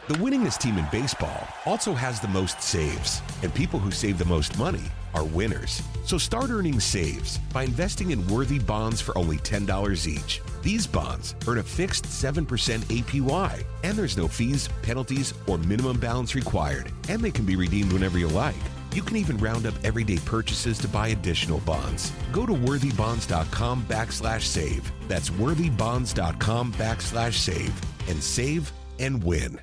The winningest team in baseball also has the most saves, and people who save the most money are winners. So start earning saves by investing in worthy bonds for only $10 each. These bonds earn a fixed 7% APY, and there's no fees, penalties, or minimum balance required, and they can be redeemed whenever you like. You can even round up everyday purchases to buy additional bonds. Go to worthybonds.com/save. That's worthybonds.com/save and save and win.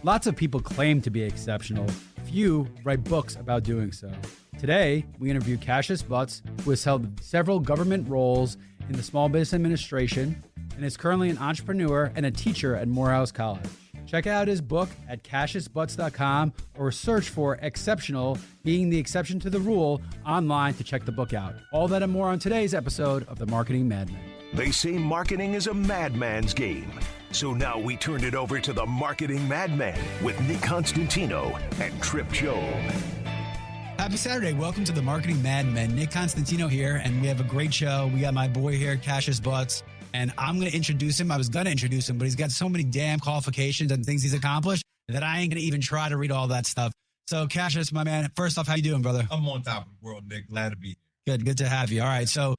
Lots of people claim to be exceptional. Few write books about doing so. Today, we interview Cassius Butts, who has held several government roles in the Small Business Administration and is currently an entrepreneur and a teacher at Morehouse College. Check out his book at cassiusbutts.com or search for Exceptional, being the exception to the rule, online to check the book out. All that and more on today's episode of The Marketing Madman. They say marketing is a madman's game. So now we turn it over to the Marketing Madman with Nick Constantino and Trip Job. Happy Saturday. Welcome to the Marketing Madman. Nick Constantino here, and we have a great show. We got my boy here, Cassius Butts, and I'm going to introduce him. I was going to introduce him, but he's got so many damn qualifications and things he's accomplished that I ain't going to even try to read all that stuff. So, Cassius, my man, first off, how you doing, brother? I'm on top of the world, Nick. Glad to be here. Good to have you. All right, so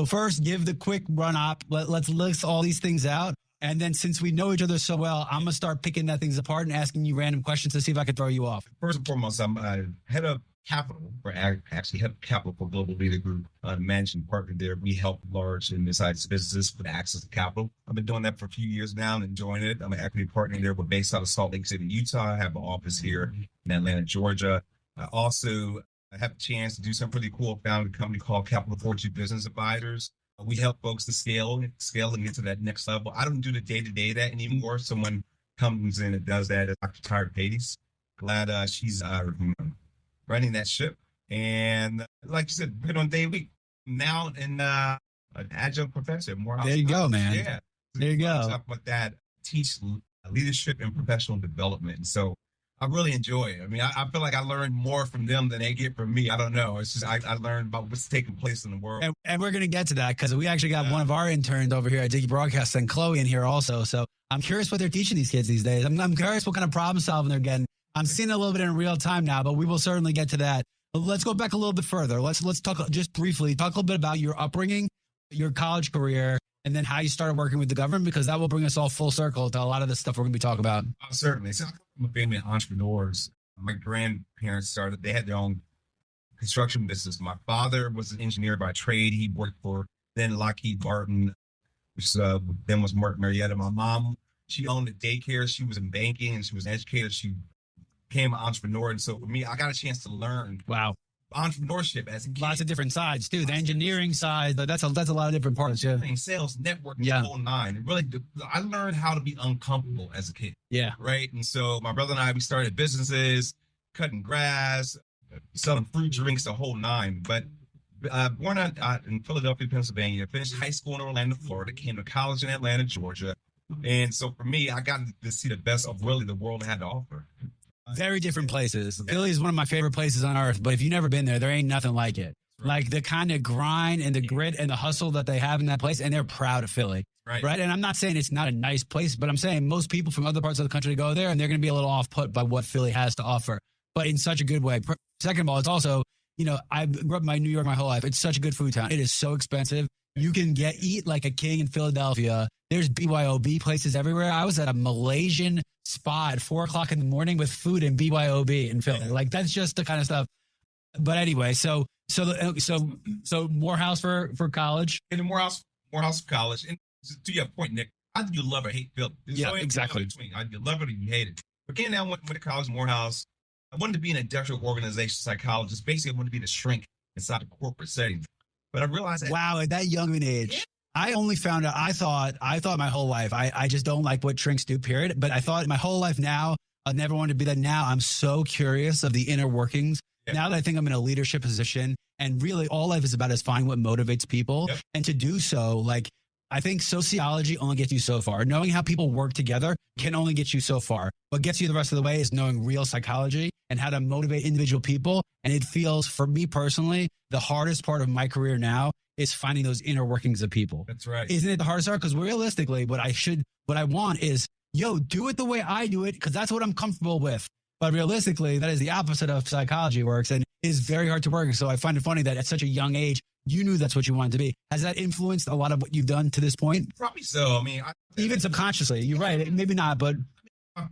first, give the quick run-up. Let's list all these things out. And then since we know each other so well, I'm going to start picking that things apart and asking you random questions to see if I can throw you off. First and foremost, I'm head of capital head of capital for Global Leader Group, managing partner there. We help large and mid-sized businesses with access to capital. I've been doing that for a few years now and enjoying it. I'm an equity partner there. We're based out of Salt Lake City, Utah. I have an office here in Atlanta, Georgia. I also have a chance to do something pretty cool. Founded a company called Capital Fortune Business Advisors. We help folks to scale and get to that next level. I don't do the day-to-day of that anymore. Someone comes in and does that. Dr. Tyra Pades. Glad she's running that ship. And like you said, been on day week. Now in an adjunct professor at Morehouse. There you go, man. Yeah. There you go. Talk about that. Teach leadership and professional development. And so I really enjoy it. I mean, I feel like I learned more from them than they get from me. I don't know. It's just I learned about what's taking place in the world. And we're going to get to that because we actually got one of our interns over here at Diggy Broadcast and Chloe in here also. So I'm curious what they're teaching these kids these days. I'm curious what kind of problem solving they're getting. I'm seeing it a little bit in real time now, but we will certainly get to that. But let's go back a little bit further. Let's talk just briefly, talk a little bit about your upbringing, your college career, and then how you started working with the government, because that will bring us all full circle to a lot of the stuff we're going to be talking about. Certainly. So I come from a family of entrepreneurs. My grandparents they had their own construction business. My father was an engineer by trade. He worked for then Lockheed Martin, which then was Martin Marietta. My mom, she owned a daycare. She was in banking and she was an educator. She became an entrepreneur. And so for me, I got a chance to learn entrepreneurship as a kid. Lots of different sides too. The engineering side, but that's a lot of different parts. Yeah. Sales, networking, the whole nine. And really, I learned how to be uncomfortable as a kid. Yeah. Right. And so my brother and I, we started businesses, cutting grass, selling fruit drinks, the whole nine. But born in Philadelphia, Pennsylvania, finished high school in Orlando, Florida, came to college in Atlanta, Georgia. And so for me, I got to see the best of really the world had to offer. Very different places. Philly is one of my favorite places on earth, but if you've never been there, there ain't nothing like it. Right. Like the kind of grind and the grit and the hustle that they have in that place, and they're proud of Philly. Right. And I'm not saying it's not a nice place, but I'm saying most people from other parts of the country go there and they're going to be a little off put by what Philly has to offer, but in such a good way. Second of all, it's also, I grew up in New York my whole life. It's such a good food town. It is so expensive. You can eat like a king in Philadelphia. There's BYOB places everywhere. I was at a Malaysian spa at 4:00 in the morning with food and BYOB in Philly. Like that's just the kind of stuff. But anyway, so Morehouse for college. And the Morehouse for college. And to your point, Nick, either you love or hate Philly. Exactly. Either you love it or you hate it. But again, I went to college, Morehouse. I wanted to be an industrial organization psychologist. Basically, I wanted to be the shrink inside a corporate setting. But I realized that. Wow, at that young an age. I only found out, I thought my whole life, I just don't like what shrinks do, period. But I thought my whole life now, I never wanted to be that. Now I'm so curious of the inner workings. Yep. Now that I think I'm in a leadership position, and really all life is about is finding what motivates people. Yep. And to do so, I think sociology only gets you so far. Knowing how people work together can only get you so far. What gets you the rest of the way is knowing real psychology and how to motivate individual people. And it feels, for me personally, the hardest part of my career now is finding those inner workings of people. That's right. Isn't it the hardest part? Because realistically, what I want is yo, do it the way I do it because that's what I'm comfortable with. But realistically, that is the opposite of psychology works and is very hard to work. So I find it funny that at such a young age, you knew that's what you wanted to be. Has that influenced a lot of what you've done to this point? Probably so. I mean, Even subconsciously, you're right. Maybe not, but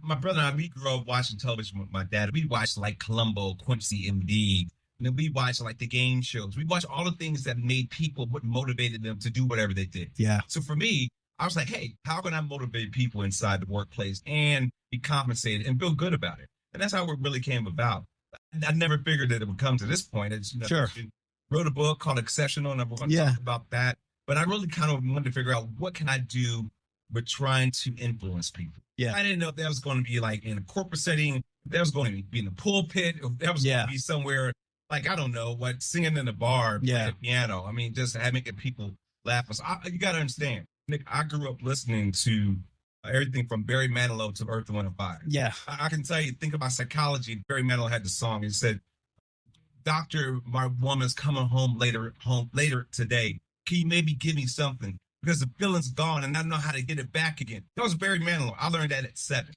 my brother and I, we grew up watching television with my dad. We watched like Columbo, Quincy, MD. And then we watched like the game shows. We watched all the things that made people, what motivated them to do whatever they did. Yeah. So for me, I was like, hey, how can I motivate people inside the workplace and be compensated and feel good about it? And that's how it really came about. I never figured that it would come to this point. It's, sure. Wrote a book called Exceptional, and we're going to talk about that. But I really kind of wanted to figure out what can I do with trying to influence people. Yeah. I didn't know if that was going to be like in a corporate setting, if that was going to be in the pulpit, or if that was going to be somewhere like, I don't know, what, singing in the bar, playing the piano. I mean, just making people laugh. So you got to understand, Nick, I grew up listening to everything from Barry Manilow to Earth, Wind & Fire. Yeah. I can tell you, think about psychology. Barry Manilow had the song. It said, "Doctor, my woman's coming home later today. Can you maybe give me something? Because the feeling's gone and I don't know how to get it back again." That was Barry Manilow. I learned that at 7.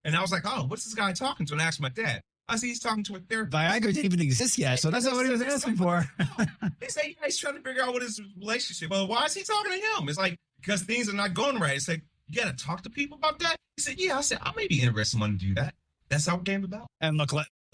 And I was like, oh, what's this guy talking to? And I asked my dad. I see he's talking to a therapist. Viagra didn't even exist yet, so that's not what he was asking for. They say he's trying to figure out what his relationship. Well, why is he talking to him? It's like, because things are not going right. It's like, you got to talk to people about that? He said, yeah. I said, I may be interested in wanting to do that. That's how it came about. And look,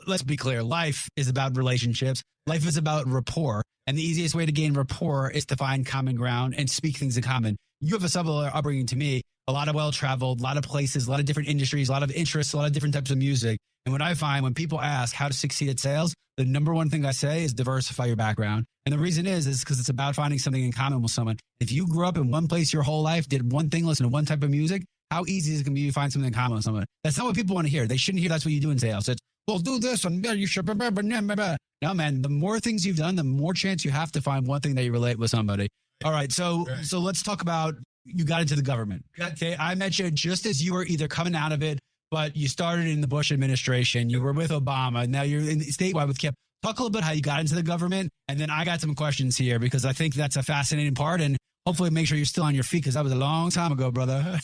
let's be clear. Life is about relationships. Life is about rapport. And the easiest way to gain rapport is to find common ground and speak things in common. You have a similar upbringing to me, a lot of well-traveled, a lot of places, a lot of different industries, a lot of interests, a lot of different types of music. And what I find when people ask how to succeed at sales, the number one thing I say is diversify your background. And the reason is because it's about finding something in common with someone. If you grew up in one place your whole life, did one thing, listen to one type of music, how easy is it going to be to find something in common with someone? That's not what people want to hear. They shouldn't hear that's what you do in sales. It's, well, do this and you should. No, man, the more things you've done, the more chance you have to find one thing that you relate with somebody. All right. So let's talk about, you got into the government. Okay. I met you just as you were either coming out of it, but you started in the Bush administration. You were with Obama. Now you're in statewide with Kip. Talk a little bit how you got into the government. And then I got some questions here because I think that's a fascinating part. And hopefully make sure you're still on your feet because that was a long time ago, brother.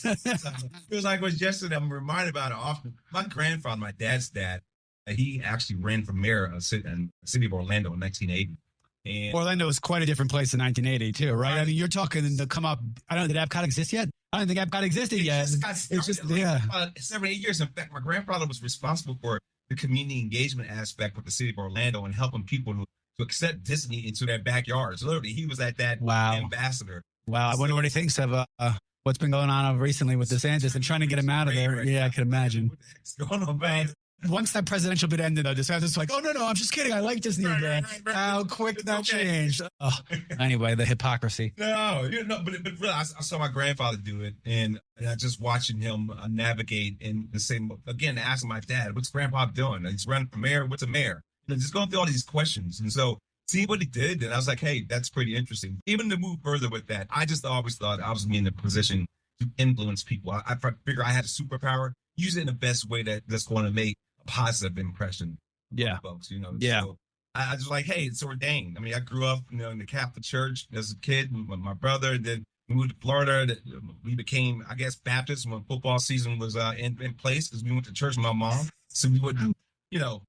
Feels like it was yesterday. I'm reminded about it often. My grandfather, my dad's dad, he actually ran for mayor of the city of Orlando in 1980. And Orlando was quite a different place in 1980 too, right? I mean, you're talking to come up. I don't know, did Epcot exist yet? I don't think Epcot existed yet. It's just 7 or 8 years. In fact, my grandfather was responsible for the community engagement aspect with the city of Orlando and helping people to accept Disney into their backyards. Literally, he was at that ambassador. Wow. I wonder what he thinks of what's been going on recently with DeSantis and trying to get him out of there. Right yeah, now. I can imagine. What the heck's going on, man? Once that presidential bid ended, though, DeSantis was like, oh, no, I'm just kidding. I like Disney again. How quick that changed. Oh. Anyway, the hypocrisy. No, but really, I saw my grandfather do it, and I just watching him navigate and the same, again, asking my dad, what's grandpa doing? He's running for mayor. What's a mayor? And just going through all these questions. And so see what he did, and I was like, hey, that's pretty interesting. Even to move further with that, I just always thought I was in a position to influence people. I figure I had a superpower, use it in the best way that's going to make a positive impression on folks, Yeah. So I was like, hey, it's ordained. I mean, I grew up, in the Catholic Church as a kid with my brother. Then we moved to Florida. We became, I guess, Baptist when football season was in place because we went to church with my mom. So we wouldn't,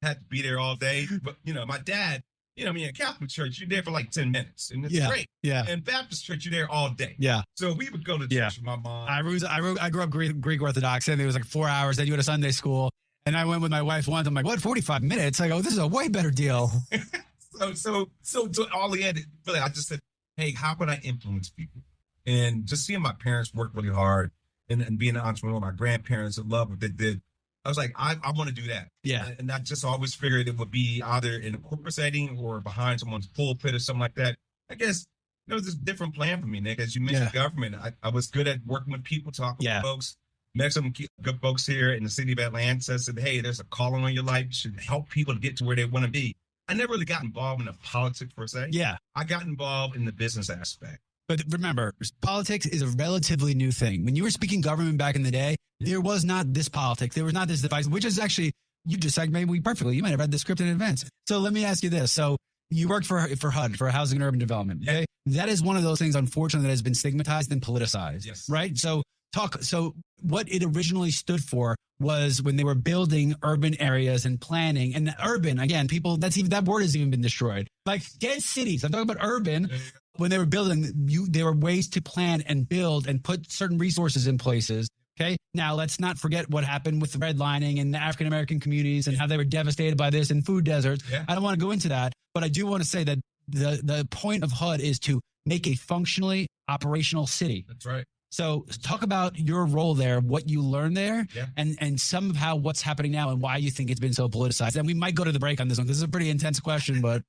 had to be there all day. But, my dad, in Catholic church, you're there for like 10 minutes and it's great. Yeah. And Baptist church, you're there all day. Yeah. So we would go to church with my mom. I grew up Greek Orthodox and it was like 4 hours. Then you went to Sunday school. And I went with my wife once. I'm like, what, 45 minutes? I go, this is a way better deal. So all he had, really, I just said, hey, how can I influence people? And just seeing my parents work really hard and being an entrepreneur, my grandparents that love what they did. I was like, I want to do that. Yeah. And I just always figured it would be either in a corporate setting or behind someone's pulpit or something like that. I guess there's a different plan for me, Nick. As you mentioned, government, I was good at working with people, talking with folks. Met some good folks here in the city of Atlanta, said, hey, there's a calling on your life. You should help people to get to where they want to be. I never really got involved in the politics per se. Yeah. I got involved in the business aspect. But remember, politics is a relatively new thing. When you were speaking government back in the day, there was not this politics. There was not this device, which is actually, you just segued me perfectly. You might have read the script in advance. So let me ask you this. So you worked for HUD, for Housing and Urban Development. Okay? That is one of those things, unfortunately, that has been stigmatized and politicized. Yes. Right? So So what it originally stood for was when they were building urban areas and planning, and urban, again, people, that word has even been destroyed. Like dense cities. I'm talking about urban. When they were building, there were ways to plan and build and put certain resources in places. Okay. Now let's not forget what happened with the redlining and the African-American communities and how they were devastated by this and food deserts. Yeah. I don't want to go into that, but I do want to say that the point of HUD is to make a functionally operational city. That's right. So talk about your role there, what you learned there, and some of how what's happening now and why you think it's been so politicized. And we might go to the break on this one. This is a pretty intense question, but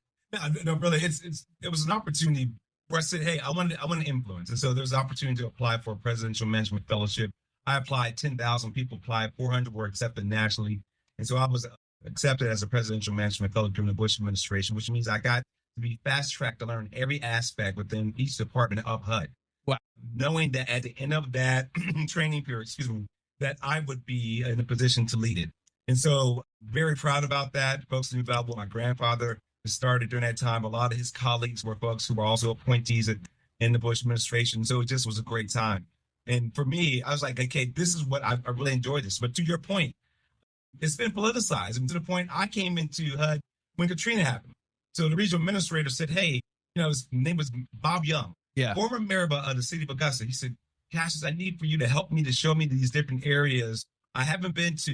no, brother, it was an opportunity where I said, hey, I want to influence. And so there's an opportunity to apply for a presidential management fellowship. I applied, 10,000 people applied, 400 were accepted nationally. And so I was accepted as a presidential management fellow during the Bush administration, which means I got to be fast-tracked to learn every aspect within each department of HUD. Wow. Knowing that at the end of that training period, that I would be in a position to lead it. And so very proud about that. Folks knew about what my grandfather started during that time. A lot of his colleagues were folks who were also appointees in the Bush administration. So it just was a great time. And for me, I was like, okay, this is what I really enjoyed this. But to your point, it's been politicized. And to the point, I came into HUD when Katrina happened. So the regional administrator said, hey, his name was Bob Young, former mayor of the city of Augusta. He said, Cassius, I need for you to help me to show me these different areas I haven't been to.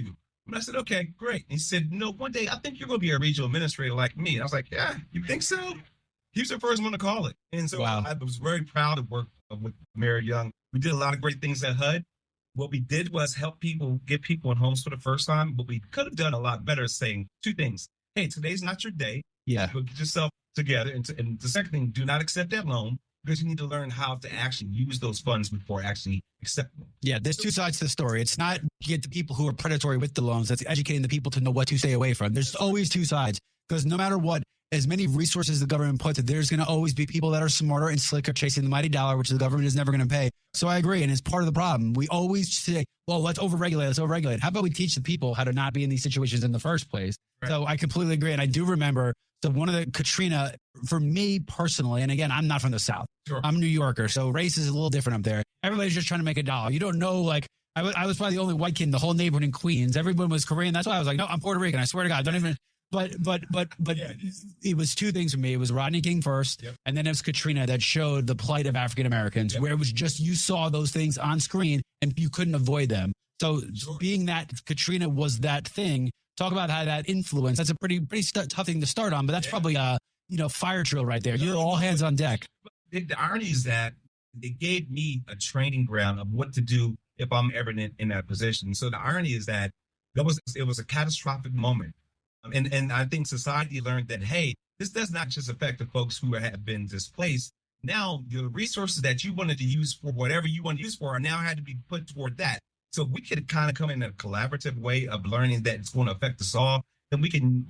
And I said, okay, great. And he said, one day I think you're going to be a regional administrator like me. And I was like, yeah, you think so? He was the first one to call it. And so I was very proud to work with Mayor Young. We did a lot of great things at HUD. What we did was help people, get people in homes for the first time. But we could have done a lot better saying two things. Hey, today's not your day. Yeah. But get yourself together. And the second thing, do not accept that loan because you need to learn how to actually use those funds before actually accepting them. Yeah, there's two sides to the story. It's not get the people who are predatory with the loans. That's educating the people to know what to stay away from. There's always two sides because no matter what, as many resources the government puts, there's going to always be people that are smarter and slicker chasing the mighty dollar, which the government is never going to pay. So I agree. And it's part of the problem. We always say, well, let's overregulate. How about we teach the people how to not be in these situations in the first place? Right. So I completely agree. And I do remember, so one of the Katrina, for me personally, and again, I'm not from the South. Sure. I'm a New Yorker. So race is a little different up there. Everybody's just trying to make a dollar. You don't know, like, I was probably the only white kid in the whole neighborhood in Queens. Everyone was Korean. That's why I was like, no, I'm Puerto Rican. I swear to God, don't even. But it was two things for me. It was Rodney King first, and then it was Katrina that showed the plight of African Americans, where it was just you saw those things on screen and you couldn't avoid them. So being that Katrina was that thing, talk about how that influence. That's a pretty tough thing to start on, but that's probably a fire drill right there. You're all hands on deck. The irony is that it gave me a training ground of what to do if I'm ever in that position. So the irony is that it was a catastrophic moment. And I think society learned that, hey, this does not just affect the folks who have been displaced. Now, the resources that you wanted to use for whatever you want to use for are now had to be put toward that. So we could kind of come in a collaborative way of learning that it's going to affect us all. Then we can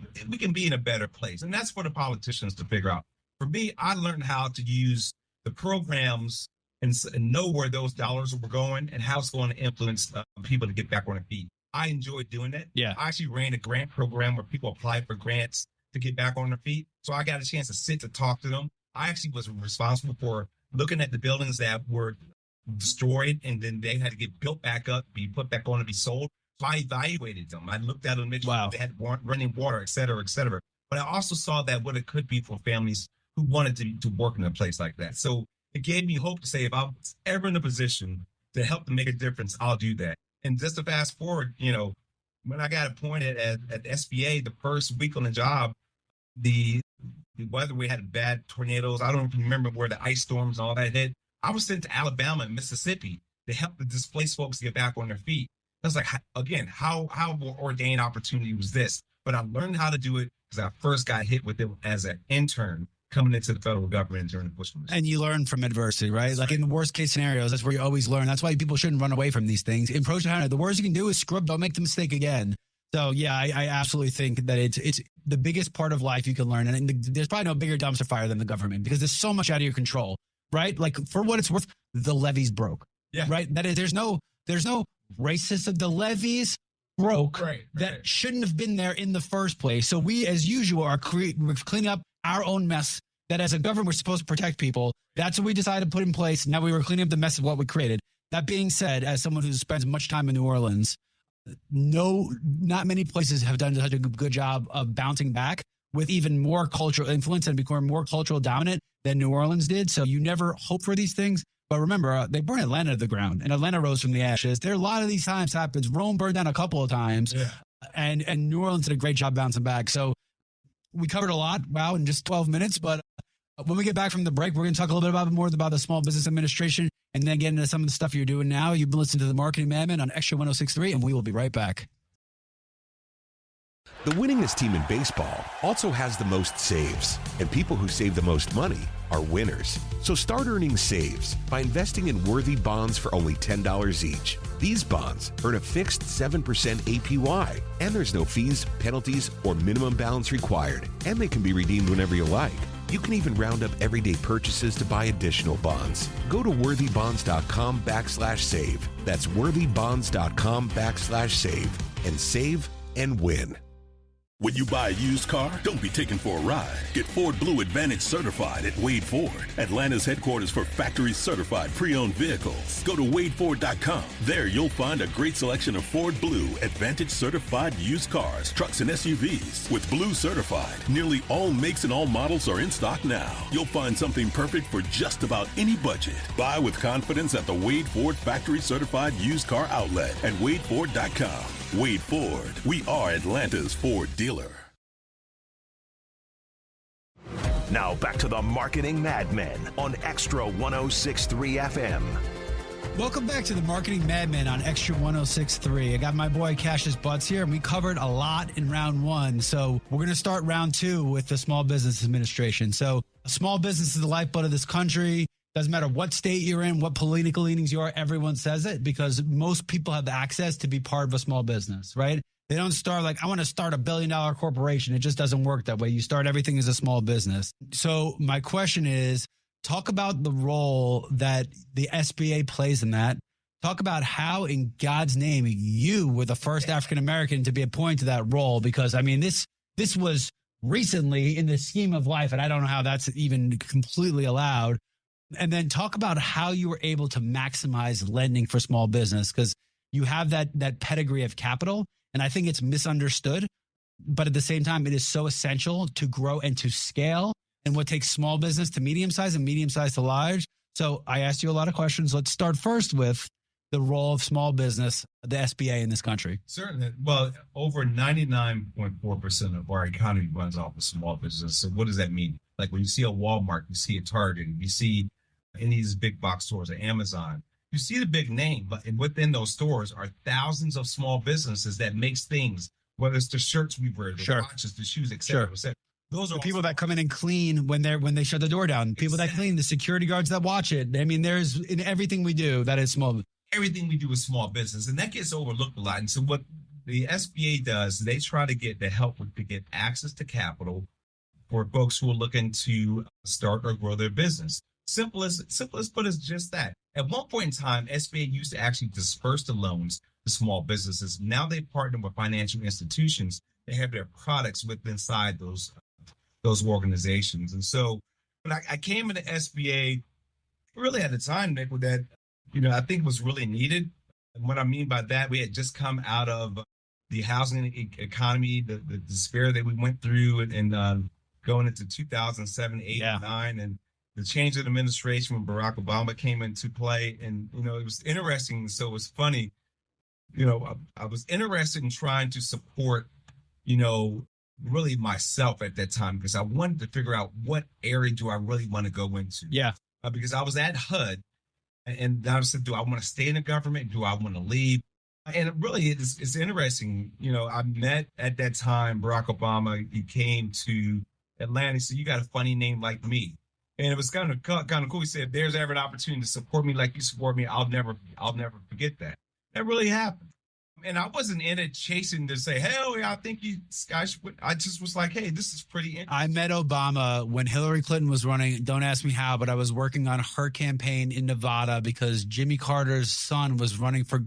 be in a better place. And that's for the politicians to figure out. For me, I learned how to use the programs and know where those dollars were going and how it's going to influence people to get back on their feet. I enjoyed doing that. Yeah. I actually ran a grant program where people applied for grants to get back on their feet. So I got a chance to talk to them. I actually was responsible for looking at the buildings that were destroyed and then they had to get built back up, be put back on to be sold. So I evaluated them. I looked at them, made sure they had running water, et cetera, et cetera. But I also saw that what it could be for families who wanted to work in a place like that. So it gave me hope to say if I was ever in a position to help to make a difference, I'll do that. And just to fast forward, when I got appointed at SBA, the first week on the job, the weather, we had bad tornadoes. I don't remember where the ice storms and all that hit. I was sent to Alabama and Mississippi to help the displaced folks get back on their feet. I was like, again, how ordained opportunity was this? But I learned how to do it because I first got hit with it as an intern coming into the federal government during the Bush administration. And you learn from adversity, right? Like in the worst case scenarios, that's where you always learn. That's why people shouldn't run away from these things. In Project Hunter, the worst you can do is scrub, don't make the mistake again. So yeah, I absolutely think that it's the biggest part of life you can learn. And there's probably no bigger dumpster fire than the government because there's so much out of your control, right? Like for what it's worth, the levees broke, right? That is, there's no racism. The levees broke that shouldn't have been there in the first place. So we, as usual, we're cleaning up our own mess that as a government, we're supposed to protect people. That's what we decided to put in place. Now we were cleaning up the mess of what we created. That being said, as someone who spends much time in New Orleans, not many places have done such a good job of bouncing back with even more cultural influence and becoming more cultural dominant than New Orleans did. So you never hope for these things. But remember, they burned Atlanta to the ground, and Atlanta rose from the ashes. There are a lot of these times happens. Rome burned down a couple of times, and New Orleans did a great job bouncing back. So we covered a lot, in just 12 minutes. But when we get back from the break, we're going to talk a little bit more about the Small Business Administration and then get into some of the stuff you're doing now. You've been listening to the Marketing Madman on Extra 106.3, and we will be right back. The winningest team in baseball also has the most saves, and people who save the most money are winners. So start earning saves by investing in worthy bonds for only $10 each. These bonds earn a fixed 7% APY, and there's no fees, penalties, or minimum balance required, and they can be redeemed whenever you like. You can even round up everyday purchases to buy additional bonds. Go to worthybonds.com/save. That's worthybonds.com/save and save and win. When you buy a used car, don't be taken for a ride. Get Ford Blue Advantage certified at Wade Ford, Atlanta's headquarters for factory certified pre-owned vehicles. Go to wadeford.com. There you'll find a great selection of Ford Blue Advantage certified used cars, trucks, and SUVs. With Blue certified, nearly all makes and all models are in stock now. You'll find something perfect for just about any budget. Buy with confidence at the Wade Ford factory certified used car outlet at wadeford.com. Wade Ford. We are Atlanta's Ford dealer. Now back to the Marketing Madmen on Extra 106.3 FM. Welcome back to the Marketing Madmen on Extra 106.3. I got my boy Cassius Butts here, and we covered a lot in round one. So we're going to start round two with the Small Business Administration. So a small business is the lifeblood of this country. Doesn't matter what state you're in, what political leanings you are, everyone says it because most people have access to be part of a small business, right? They don't start like, I want to start $1 billion corporation. It just doesn't work that way. You start everything as a small business. So my question is, talk about the role that the SBA plays in that. Talk about how, in God's name, you were the first African-American to be appointed to that role. Because, I mean, this was recently in the scheme of life, and I don't know how that's even completely allowed. And then talk about how you were able to maximize lending for small business, because you have that pedigree of capital. And I think it's misunderstood. But at the same time, it is so essential to grow and to scale, and what takes small business to medium size and medium size to large. So I asked you a lot of questions. Let's start first with the role of small business, the SBA in this country. Certainly. Well, over 99.4% of our economy runs off of small business. So what does that mean? Like when you see a Walmart, you see a Target, you see any of these big box stores, or Amazon, you see the big name, but within those stores are thousands of small businesses that makes things, whether it's the shirts we wear, the watches, the shoes, et cetera, et cetera. Those are the people that come in and clean when they shut the door down. People that clean, the security guards that watch it. I mean, there's in everything we do that is small. Everything we do is small business, and that gets overlooked a lot. And so what the SBA does, they try to get the help to get access to capital for folks who are looking to start or grow their business. Simplest put is just that. At one point in time, SBA used to actually disperse the loans to small businesses. Now they partner with financial institutions. They have their products inside those organizations. And so when I came into SBA, really at the time, Nick, that, I think was really needed. And what I mean by that, we had just come out of the housing economy, the despair that we went through and going into 2007, 8, and 9, and the change of administration when Barack Obama came into play. And, it was interesting. So it was funny, I was interested in trying to support, really myself at that time, because I wanted to figure out what area do I really want to go into. Yeah. Because I was at HUD, and I said, do I want to stay in the government? Do I want to leave? And really, it's interesting. I met at that time Barack Obama. He came to Atlanta. He said, "You got a funny name like me." And it was kind of cool. He said, if there's ever an opportunity to support me like you support me, I'll never forget that. That really happened. And I wasn't in it chasing to say, hey, I think you guys should. I just was like, hey, this is pretty interesting. I met Obama when Hillary Clinton was running. Don't ask me how, but I was working on her campaign in Nevada because Jimmy Carter's son was running for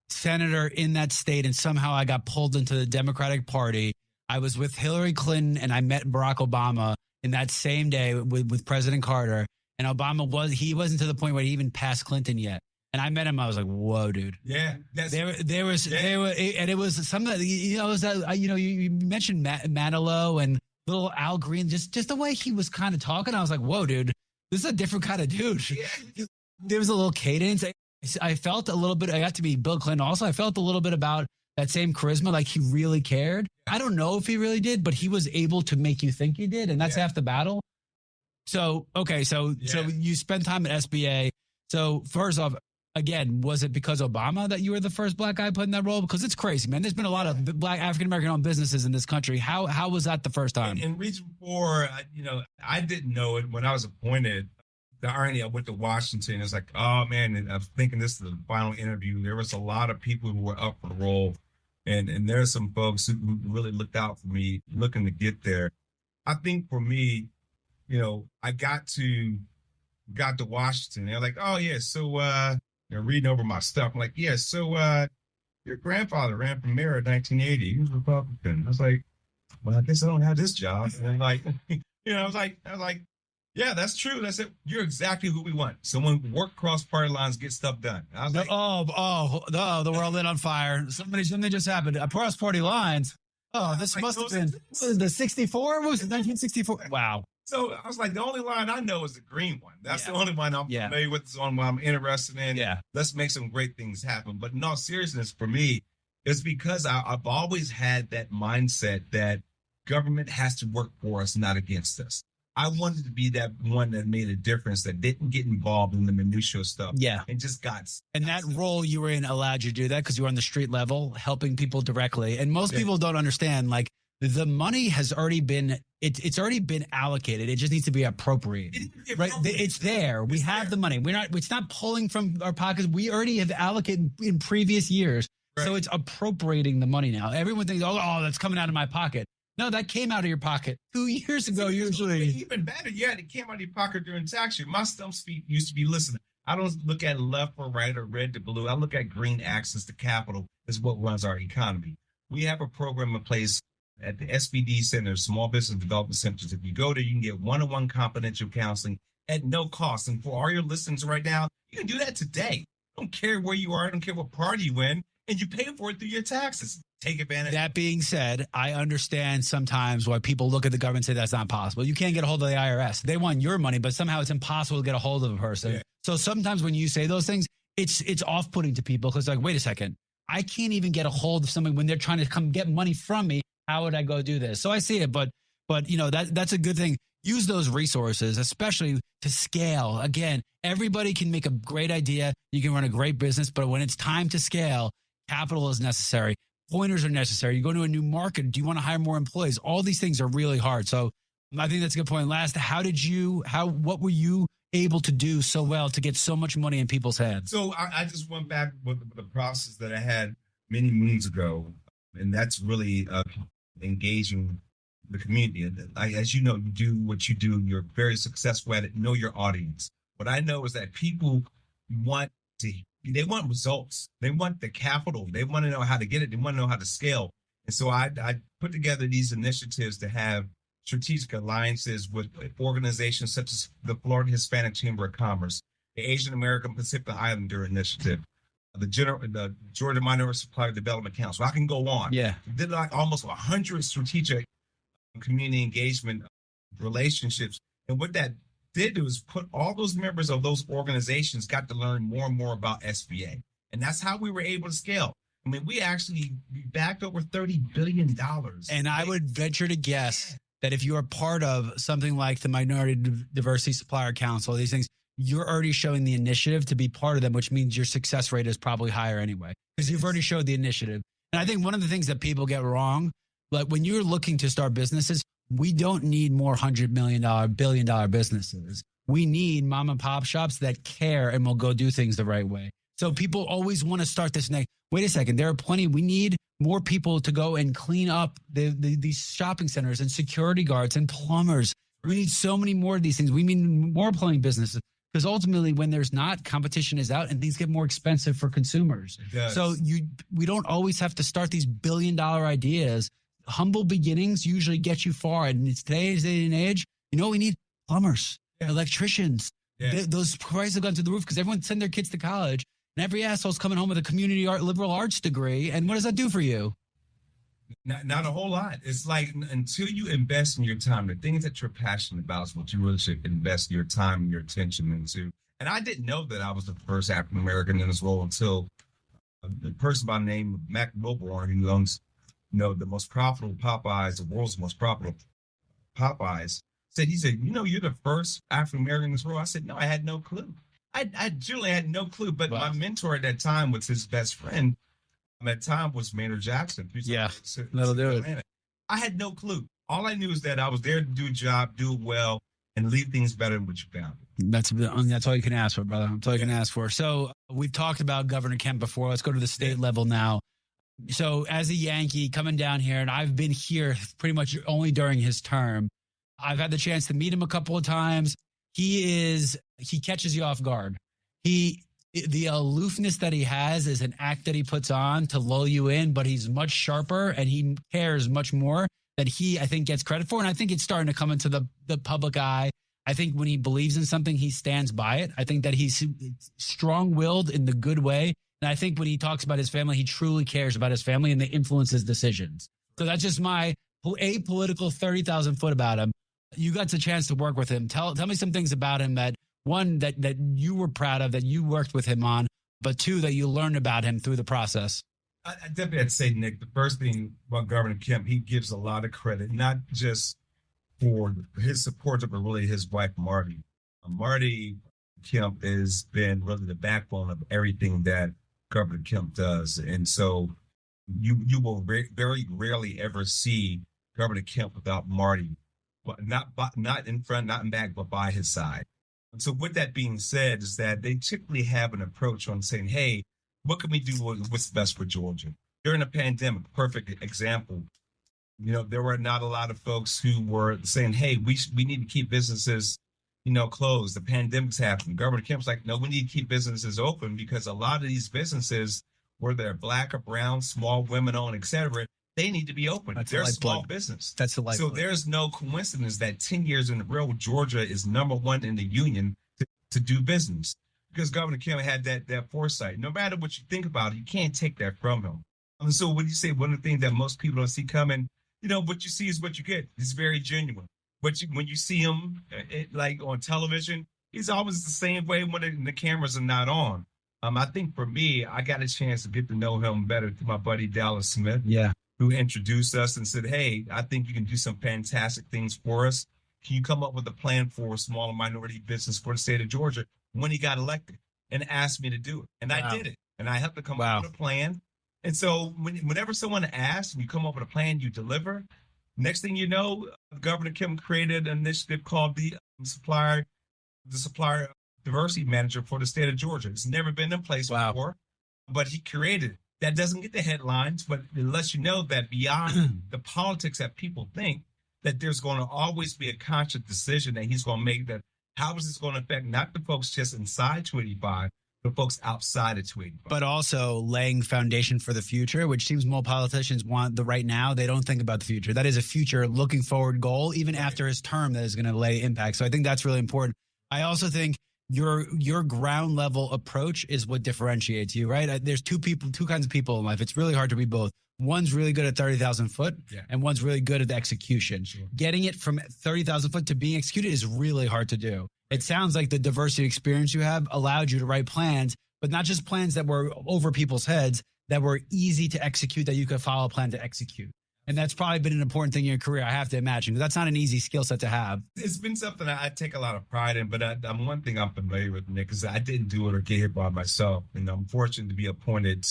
senator in that state. And somehow I got pulled into the Democratic Party. I was with Hillary Clinton and I met Barack Obama in that same day with President Carter. And Obama wasn't to the point where he even passed Clinton yet. And I met him. I was like, whoa, dude. Yeah. There was, and it was something that, it was that, you mentioned Manilow and little Al Green, just the way he was kind of talking. I was like, whoa, dude, this is a different kind of dude. Yeah. There was a little cadence. I felt a little bit, I got to be Bill Clinton also. I felt a little bit about that same charisma, like he really cared. I don't know if he really did, but he was able to make you think he did. And that's half the battle. So, okay. So you spent time at SBA. So first off, again, was it because Obama that you were the first black guy put in that role? Because it's crazy, man. There's been a lot of black African-American owned businesses in this country. How was that the first time? In Region 4, I didn't know it when I was appointed. The irony, I went to Washington. It's like, oh, man, and I'm thinking this is the final interview. There was a lot of people who were up for the role. And there's some folks who really looked out for me, looking to get there. I think for me, I got to Washington. They're like, oh, yeah, so they're reading over my stuff. I'm like, yeah, so your grandfather ran for mayor in 1980. He was Republican. I was like, well, I guess I don't have this job. And like, I was like, yeah, that's true. That's it. You're exactly who we want. Someone who work cross party lines, get stuff done. I was like, the world lit on fire. Something just happened. Cross party lines. Oh, this must have been the 64. What was it? 1964. Wow. So I was like, the only line I know is the green one. That's the only one I'm familiar with. It's the one I'm interested in. Yeah. Let's make some great things happen. But in all seriousness, for me, it's because I've always had that mindset that government has to work for us, not against us. I wanted to be that one that made a difference, that didn't get involved in the minutiae stuff. Yeah. And just got. And that role you were in allowed you to do that because you were on the street level, helping people directly. And most people don't understand, like, the money has already been, it's already been allocated. It just needs to be appropriated, right? It's there. We have the money. It's not pulling from our pockets. We already have allocated in previous years. Right. So it's appropriating the money now. Everyone thinks, oh, that's coming out of my pocket. No, that came out of your pocket 2 years ago, usually. Even better, it came out of your pocket during tax year. My stump speed used to be, listen, I don't look at left or right or red to blue. I look at green axis to capital is what runs our economy. We have a program in place at the SBD Center, Small Business Development Centers. If you go there, you can get one-on-one confidential counseling at no cost. And for all your listeners right now, you can do that today. I don't care where you are. I don't care what party you in. And you pay for it through your taxes. Take advantage. That being said, I understand sometimes why people look at the government and say that's not possible. You can't get a hold of the IRS. They want your money, but somehow it's impossible to get a hold of a person. Yeah. So sometimes when you say those things, it's off-putting to people because, like, wait a second, I can't even get a hold of somebody when they're trying to come get money from me. How would I go do this? So I see it, but that's a good thing. Use those resources, especially to scale. Again, everybody can make a great idea. You can run a great business, but when it's time to scale, capital is necessary. Pointers are necessary. You go to a new market. Do you want to hire more employees? All these things are really hard. So I think that's a good point. Last, what were you able to do so well to get so much money in people's hands? So I just went back with the process that I had many moons ago. And that's really engaging the community. As you know, you do what you do. You're very successful at it. Know your audience. What I know is that people they want results. They want the capital. They want to know how to get it. They want to know how to scale. And so I put together these initiatives to have strategic alliances with organizations such as the Florida Hispanic Chamber of Commerce, the Asian American Pacific Islander Initiative, the Georgia Minority Supplier Development Council. I can go on. Yeah. Did like almost 100 strategic community engagement relationships. And what that did was put all those members of those organizations got to learn more and more about SBA. And that's how we were able to scale. I mean, we backed over $30 billion. And I would venture to guess that if you are part of something like the Minority Diversity Supplier Council, these things, you're already showing the initiative to be part of them, which means your success rate is probably higher anyway, because you've already showed the initiative. And I think one of the things that people get wrong, like when you're looking to start businesses, we don't need more $100 million, billion-dollar businesses. We need mom and pop shops that care and will go do things the right way. So people always want to start this next. Wait a second, there are plenty. We need more people to go and clean up these shopping centers and security guards and plumbers. We need so many more of these things. We need more plumbing businesses. Because ultimately, when there's not, competition is out and things get more expensive for consumers. So we don't always have to start these billion-dollar ideas. Humble beginnings usually get you far. And in today's day and age, we need plumbers, electricians. Those prices have gone through the roof because everyone send their kids to college. And every asshole's coming home with a community liberal arts degree. And what does that do for you? Not a whole lot. It's like until you invest in your time, the things that you're passionate about is what you really should invest your time and your attention into. And I didn't know that I was the first African American in this role until a person by the name of Mac Wilborn, who owns, the most profitable Popeyes, the world's most profitable Popeyes, he said, you're the first African American in this role. I said, no, I had no clue. I generally had no clue. But my mentor at that time was his best friend. At that time was Maynard Jackson. That'll do it. I had no clue. All I knew is that I was there to do a job, do it well, and leave things better than what you found. That's all you can ask for, brother. That's all you can ask for. So we've talked about Governor Kemp before. Let's go to the state level now. So as a Yankee coming down here, and I've been here pretty much only during his term, I've had the chance to meet him a couple of times. He catches you off guard. The aloofness that he has is an act that he puts on to lull you in, but he's much sharper and he cares much more than I think, gets credit for. And I think it's starting to come into the public eye. I think when he believes in something, he stands by it. I think that he's strong-willed in the good way. And I think when he talks about his family, he truly cares about his family and they influence his decisions. So that's just my apolitical 30,000 foot about him. You got the chance to work with him. Tell me some things about him that you were proud of, that you worked with him on, but two, that you learned about him through the process. I definitely have to say, Nick, the first thing about Governor Kemp, he gives a lot of credit, not just for his supporter, but really his wife, Marty. Marty Kemp has been really the backbone of everything that Governor Kemp does. And so you will very rarely ever see Governor Kemp without Marty, but not in front, not in back, but by his side. And so with that being said, is that they typically have an approach on saying, hey, what can we do? What's best for Georgia? During the pandemic, perfect example, there were not a lot of folks who were saying, hey, we need to keep businesses, closed. The pandemic's happened. Governor Kemp's like, no, we need to keep businesses open because a lot of these businesses, whether they're black or brown, small, women-owned, et cetera, they need to be open. They're a small business. That's the lifeblood. So there's no coincidence that 10 years in a row, Georgia is number one in the union to do business because Governor Kemp had that foresight. No matter what you think about it, you can't take that from him. And so when you say one of the things that most people don't see coming, what you see is what you get. It's very genuine. But when you see him like on television, he's always the same way when the cameras are not on. I think for me, I got a chance to get to know him better through my buddy Dallas Smith. Yeah. Who introduced us and said, hey, I think you can do some fantastic things for us. Can you come up with a plan for a small and minority business for the state of Georgia when he got elected and asked me to do it? And I did it. And I helped to come up with a plan. And so whenever someone asks and you come up with a plan, you deliver. Next thing you know, Governor Kemp created an initiative called the supplier diversity manager for the state of Georgia. It's never been in place before, but he created it. That doesn't get the headlines, but it lets you know that beyond the politics that people think, that there's going to always be a conscious decision that he's going to make, that how is this going to affect not the folks just inside 285, but folks outside of 285. But also laying foundation for the future, which seems more politicians want the right now. They don't think about the future. That is a future looking forward goal, even after his term, that is going to lay impact. So I think that's really important. I also think your ground level approach is what differentiates you, right? There's two kinds of people in life. It's really hard to be both. One's really good at 30,000 foot and one's really good at the execution. Sure. Getting it from 30,000 foot to being executed is really hard to do. It sounds like the diversity experience you have allowed you to write plans, but not just plans that were over people's heads, that were easy to execute, that you could follow a plan to execute. And that's probably been an important thing in your career, I have to imagine, because that's not an easy skill set to have. It's been something I take a lot of pride in, but one thing I'm familiar with, Nick, is I didn't do it or get here by myself. And I'm fortunate to be appointed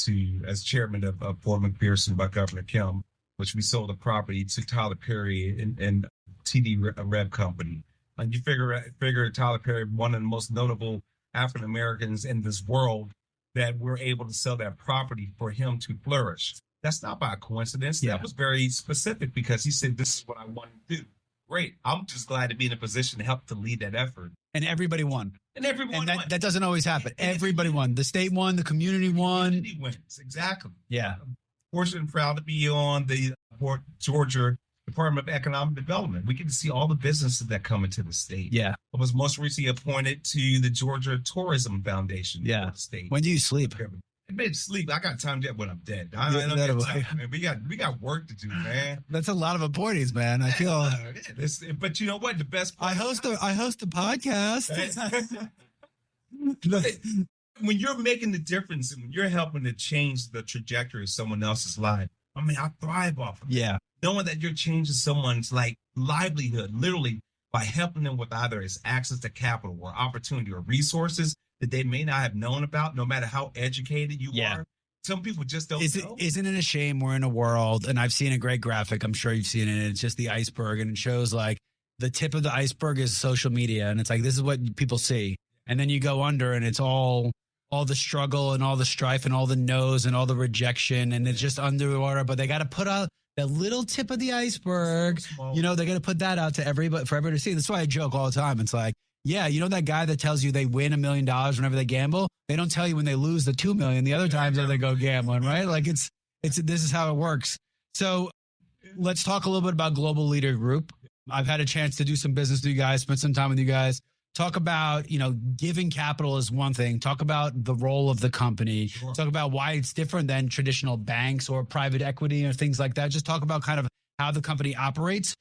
as chairman of Fort McPherson by Governor Kemp, which we sold the property to Tyler Perry and TD Rev Company. And you figure Tyler Perry, one of the most notable African Americans in this world, that we're able to sell that property for him to flourish. That's not by coincidence. Yeah. That was very specific because he said, this is what I want to do. Great. I'm just glad to be in a position to help to lead that effort. And everybody won. And everyone won. That doesn't always happen. Everybody won. The state won. The community won. The community wins. Exactly. Yeah. Fortunate and proud to be on the Georgia Department of Economic Development. We get to see all the businesses that come into the state. Yeah. I was most recently appointed to the Georgia Tourism Foundation Yeah. for the state. When do you sleep? I made sleep. I got time yet when I'm dead. I don't have time, man. We got work to do, man. That's a lot of appointees, man. I feel. But you know what? The best part. I host a podcast. When you're making the difference and when you're helping to change the trajectory of someone else's life, I mean, I thrive off of it. Yeah. Knowing that you're changing someone's like livelihood, literally by helping them with either its access to capital or opportunity or resources that they may not have known about, no matter how educated you are. Some people just don't know. Isn't it a shame we're in a world, and I've seen a great graphic, I'm sure you've seen it, it's just the iceberg, and it shows like the tip of the iceberg is social media, and it's like, this is what people see. And then you go under and it's all the struggle and all the strife and all the no's and all the rejection, and it's just underwater, but they got to put out that little tip of the iceberg. You know, they got to put that out to everybody, for everybody to see. That's why I joke all the time. It's like, yeah, you know that guy that tells you they win $1 million whenever they gamble? They don't tell you when they lose the $2 million the other times that they go gambling, right? Like this is how it works. So let's talk a little bit about Global Leader Group. I've had a chance to do some business with you guys, spend some time with you guys. Talk about, you know, giving capital is one thing. Talk about the role of the company. Sure. Talk about why it's different than traditional banks or private equity or things like that. Just talk about kind of how the company operates,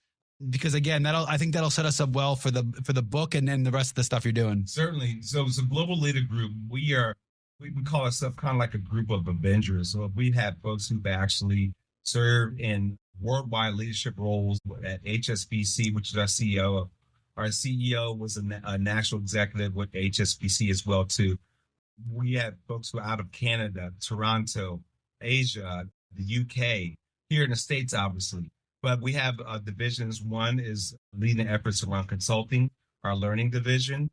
because again, I think that'll set us up well for the book and then the rest of the stuff you're doing. Certainly. So it's a Global Leader Group. We call ourselves kind of like a group of Avengers. So we have folks who've actually served in worldwide leadership roles at HSBC, which is our CEO. Our CEO was a national executive with HSBC as well, too. We have folks who are out of Canada, Toronto, Asia, the UK, here in the States, obviously. But we have divisions. One is leading efforts around consulting, our learning division.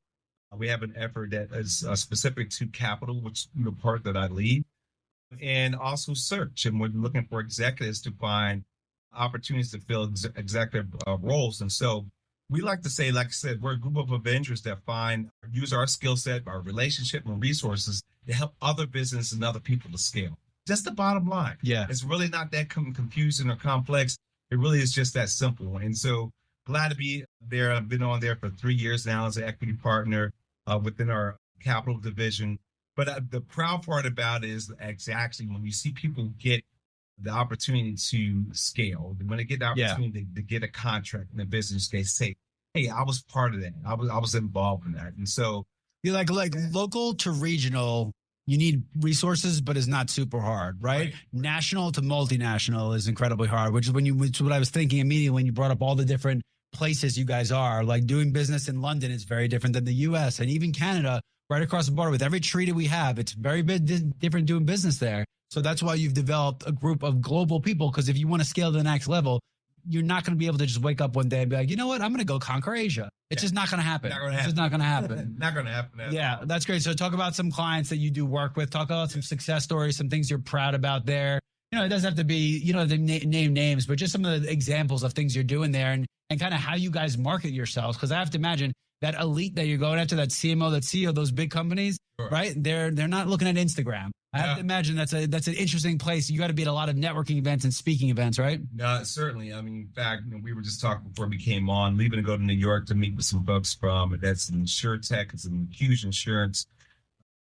We have an effort that is specific to capital, which is the part that I lead, and also search. And we're looking for executives to find opportunities to fill executive roles. And so we like to say, like I said, we're a group of Avengers that use our skill set, our relationship and resources to help other businesses and other people to scale. Just the bottom line. Yeah. It's really not that confusing or complex. It really is just that simple. And so glad to be there. I've been on there for 3 years now as an equity partner within our capital division. But the proud part about it is exactly when you see people get the opportunity to scale, when they get the opportunity to get a contract in a business, they say, hey, I was part of that. I was involved in that. And so you're like local to regional, you need resources, but it's not super hard, right? National to multinational is incredibly hard, which is what I was thinking immediately when you brought up all the different places you guys are. Like doing business in London is very different than the US and even Canada, right across the border. With every treaty we have, it's very different doing business there. So that's why you've developed a group of global people, because if you want to scale to the next level, you're not going to be able to just wake up one day and be like, you know what, I'm going to go conquer Asia. It's just not going to happen. It's just not going to happen. Not going to happen. Yeah, that's great. So talk about some clients that you do work with. Talk about some success stories, some things you're proud about there. You know, it doesn't have to be, you know, name names, but just some of the examples of things you're doing there and kind of how you guys market yourselves. Because I have to imagine that elite that you're going after, that CMO, that CEO, those big companies, right? They're not looking at Instagram. I have to imagine that's an interesting place. You got to be at a lot of networking events and speaking events, right? No, certainly. I mean, in fact, we were just talking before we came on, leaving to go to New York to meet with some folks from that's an InsurTech, it's an huge insurance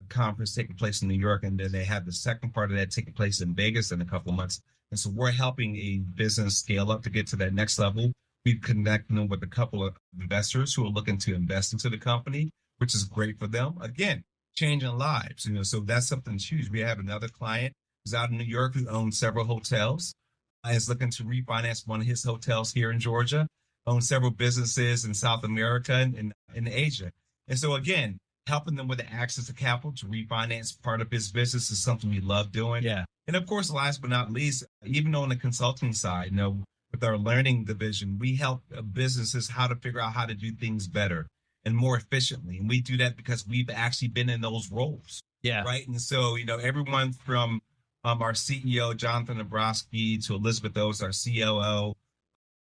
conference taking place in New York, and then they have the second part of that taking place in Vegas in a couple of months. And so we're helping a business scale up to get to that next level. We've connected them with a couple of investors who are looking to invest into the company, which is great for them. Again, changing lives, you know, so that's something huge. We have another client who's out in New York who owns several hotels, is looking to refinance one of his hotels here in Georgia, owns several businesses in South America and in Asia. And so again, helping them with the access to capital to refinance part of his business is something we love doing. Yeah. And of course, last but not least, even on the consulting side, you know, with our learning division, we help businesses how to figure out how to do things better and more efficiently. And we do that because we've actually been in those roles. Yeah. Right. And so, you know, everyone from our CEO, Jonathan Nabrowski, to Elizabeth Oates, our COO,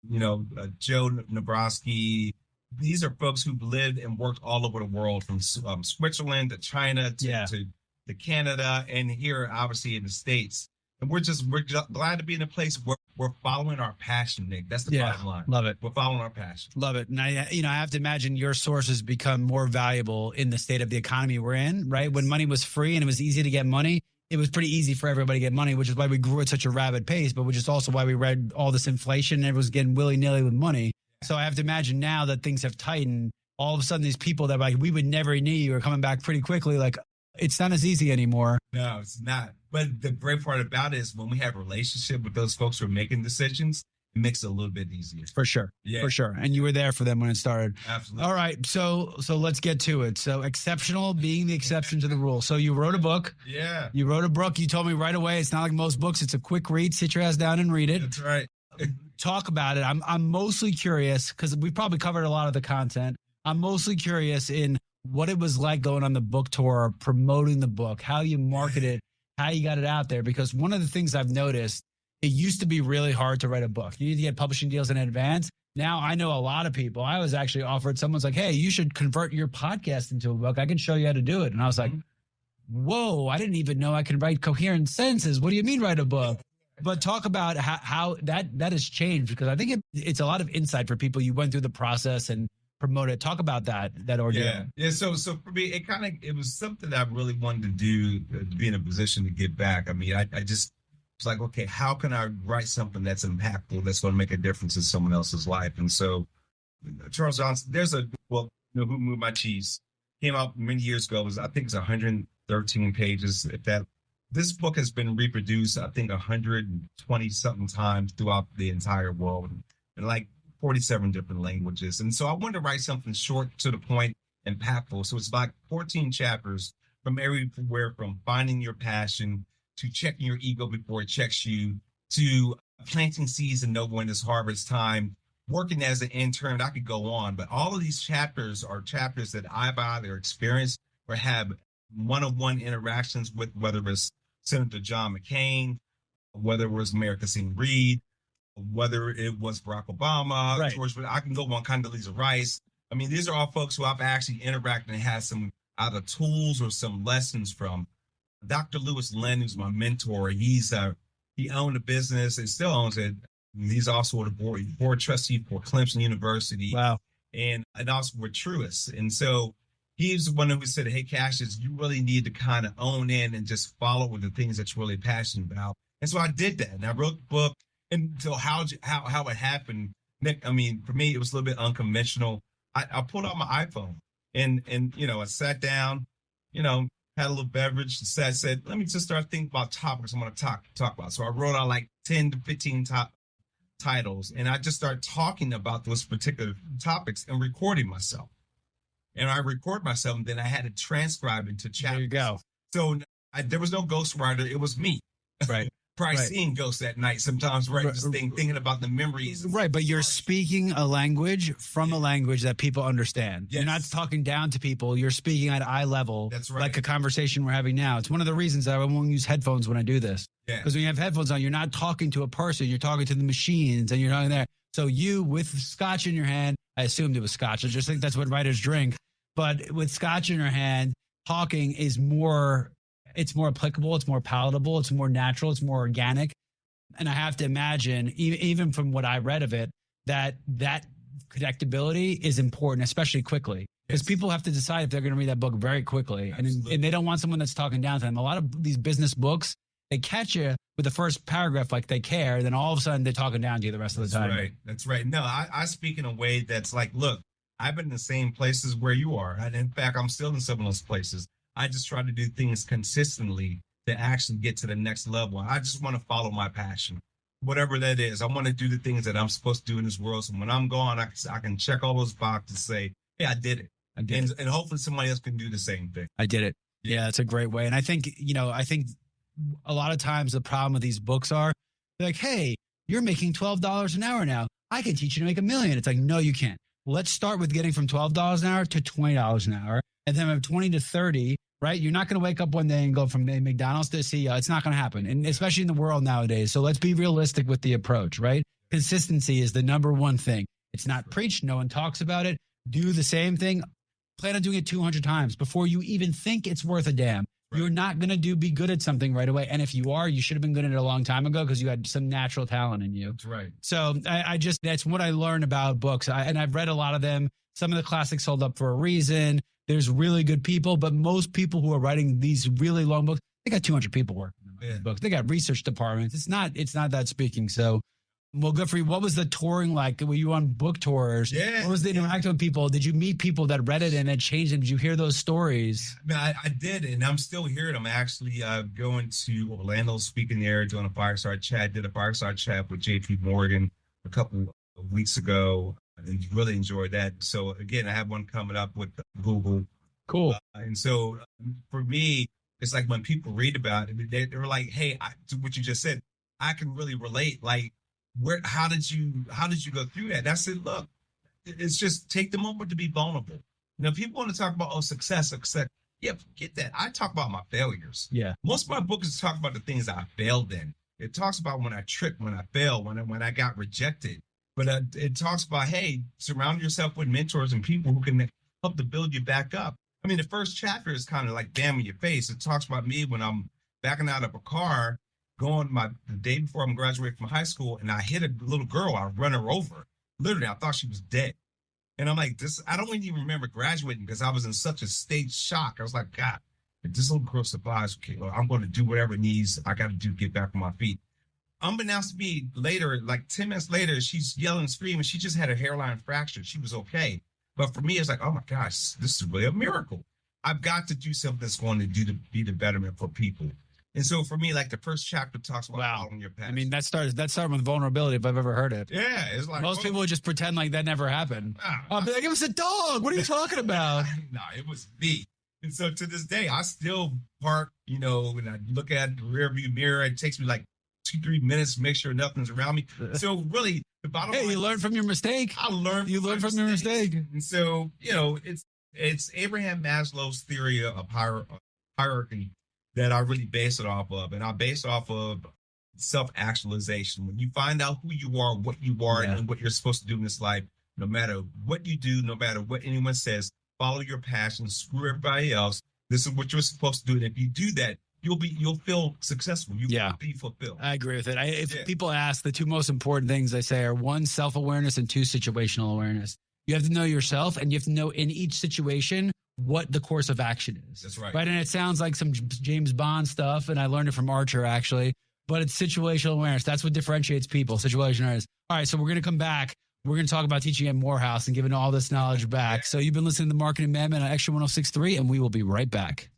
you know, Joe Nabrowski. These are folks who've lived and worked all over the world, from Switzerland to China to Canada, and here, obviously, in the States. And we're just glad to be in a place where we're following our passion, Nick. That's the bottom line. Love it. We're following our passion. Love it. And I have to imagine your sources become more valuable in the state of the economy we're in, right? When money was free and it was easy to get money, it was pretty easy for everybody to get money, which is why we grew at such a rapid pace, but which is also why we read all this inflation and everyone's getting willy-nilly with money. So I have to imagine now that things have tightened, all of a sudden these people that like we would never need you are coming back pretty quickly. Like, it's not as easy anymore. No, it's not. But the great part about it is when we have a relationship with those folks who are making decisions, it makes it a little bit easier. For sure. Yeah. For sure. And you were there for them when it started. Absolutely. All right. So let's get to it. So exceptional being the exception to the rule. So you wrote a book. Yeah. You wrote a book. You told me right away, it's not like most books. It's a quick read. Sit your ass down and read it. That's right. Talk about it. I'm mostly curious because we probably covered a lot of the content. I'm mostly curious in what it was like going on the book tour, promoting the book, how you market it, how you got it out there. Because one of the things I've noticed, it used to be really hard to write a book. You need to get publishing deals in advance. Now I know a lot of people. I was actually offered, someone's like, hey, you should convert your podcast into a book. I can show you how to do it. And I was like, whoa, I didn't even know I could write coherent sentences. What do you mean write a book? But talk about how that has changed, because I think it's a lot of insight for people. You went through the process and promote it. Talk about that ordeal. Yeah. So for me, it was something that I really wanted to do, to be in a position to give back. I mean, I just was like, okay, how can I write something that's impactful, that's going to make a difference in someone else's life? And so Charles Johnson, Who Moved My Cheese came out many years ago. I think it's 113 pages. This book has been reproduced, I think 120 something times throughout the entire world, in like 47 different languages. And so I wanted to write something short, to the point, impactful. So it's like 14 chapters from everywhere from finding your passion to checking your ego before it checks you, to planting seeds and know when it's harvest time, working as an intern. I could go on, but all of these chapters are chapters that I've either experienced or have one-on-one interactions with, whether it's Senator John McCain, whether it was Mayor Kasim Reed, whether it was Barack Obama, right. George, I can go on, Condoleezza Rice. I mean, these are all folks who I've actually interacted and had some either tools or some lessons from. Dr. Lewis Lynn, who's my mentor, he owned a business and still owns it. He's also the board trustee for Clemson University. Wow. And also with Truist. And so he's the one who said, hey, Cassius, you really need to kind of own in and just follow with the things that you're really passionate about. And so I did that. And I wrote the book. And so how it happened, Nick, I mean, for me, it was a little bit unconventional. I pulled out my iPhone and I sat down, had a little beverage, said, let me just start thinking about topics I'm going to talk about. So I wrote out like 10 to 15 top titles, and I just started talking about those particular topics and recording myself. And I record myself, and then I had to transcribe into chapters. There you go. So there was no ghostwriter. It was me. Right. Probably seeing ghosts at night sometimes, right? Just thinking about the memories. Right, but you're speaking a language from a language that people understand. Yes. You're not talking down to people. You're speaking at eye level. That's right. Like a conversation we're having now. It's one of the reasons that I won't use headphones when I do this. Yeah. Because when you have headphones on, you're not talking to a person. You're talking to the machines, and you're talking there. So you, with scotch in your hand, I assumed it was scotch. I just think that's what writers drink. But with scotch in your hand, talking is more... It's more applicable. It's more palatable. It's more natural. It's more organic. And I have to imagine, even from what I read of it, that connectability is important, especially quickly, because people have to decide if they're going to read that book very quickly. And they don't want someone that's talking down to them. A lot of these business books, they catch you with the first paragraph like they care. Then all of a sudden they're talking down to you the rest of the time. Right. That's right. No, I speak in a way that's like, look, I've been in the same places where you are. And in fact, I'm still in some of those places. I just try to do things consistently to actually get to the next level. I just want to follow my passion, whatever that is. I want to do the things that I'm supposed to do in this world. So when I'm gone, I can check all those boxes and say, hey, I did it. And hopefully somebody else can do the same thing. I did it. Yeah, that's a great way. And I think, a lot of times the problem with these books are they're like, hey, you're making $12 an hour now. I can teach you to make $1 million. It's like, no, you can't. Let's start with getting from $12 an hour to $20 an hour. And then from 20 to 30, right? You're not going to wake up one day and go from McDonald's to CEO. It's not going to happen. And especially in the world nowadays. So let's be realistic with the approach, right? Consistency is the number one thing. It's not preached. No one talks about it. Do the same thing. Plan on doing it 200 times before you even think it's worth a damn. You're not going to be good at something right away. And if you are, you should have been good at it a long time ago because you had some natural talent in you. That's right. So that's what I learned about books. And I've read a lot of them. Some of the classics hold up for a reason. There's really good people, but most people who are writing these really long books, they got 200 people working on these books. They got research departments. It's not that speaking. So, well, good for you. What was the touring like? Were you on book tours? Yeah. What was the interaction with people? Did you meet people that read it and it changed them? Did you hear those stories? I did, and I'm still hearing them. Actually, going to Orlando, speaking there, doing a fireside chat. Did a fireside chat with JP Morgan a couple of weeks ago, and really enjoyed that. So again, I have one coming up with Google. Cool. And so for me, it's like when people read about it, they're like, "Hey, to what you just said, I can really relate." Like, how did you go through that? And I said, look, it's just take the moment to be vulnerable. You know, people want to talk about success. Yeah, forget that. I talk about my failures. Yeah. Most of my books talk about the things I failed in. It talks about when I tripped, when I failed, when I got rejected. But it talks about, hey, surround yourself with mentors and people who can help to build you back up. I mean, the first chapter is kind of like damn in your face. It talks about me when I'm backing out of a car, the day before I'm graduating from high school, and I hit a little girl. I run her over. Literally, I thought she was dead. And I'm like, I don't even remember graduating because I was in such a state shock. I was like, God, if this little girl survives, okay, well, I'm going to do whatever it needs I got to do to get back on my feet. Unbeknownst to me, later, like 10 minutes later, she's yelling and screaming. She just had a hairline fracture. She was okay. But for me, it's like, oh my gosh, this is really a miracle. I've got to do something that's going to be the betterment for people. And so for me, like the first chapter talks about following your passion. I mean, that starts with vulnerability if I've ever heard it. Yeah. It's like most people would just pretend like that never happened. I'll be like, it was a dog. What are you talking about? No, it was me. And so to this day, I still park, when I look at the rearview mirror, it takes me like 2-3 minutes to make sure nothing's around me. So really the bottom line, you learn from your mistake. You learn from your mistake. And so, it's Abraham Maslow's theory of hierarchy that I really base it off of. And I base it off of self-actualization. When you find out who you are, what you are, and what you're supposed to do in this life, no matter what you do, no matter what anyone says, follow your passion, screw everybody else. This is what you're supposed to do. And if you do that, you'll feel successful. You'll be fulfilled. I agree with it. If people ask, the two most important things I say are 1, self-awareness, and 2, situational awareness. You have to know yourself, and you have to know in each situation what the course of action is. That's right. Right. And it sounds like some James Bond stuff, and I learned it from Archer actually, but it's situational awareness. That's what differentiates people. Situational awareness. All right. So we're going to come back. We're going to talk about teaching at Morehouse and giving all this knowledge back. So you've been listening to the Marketing Madman on Extra 106.3, and we will be right back.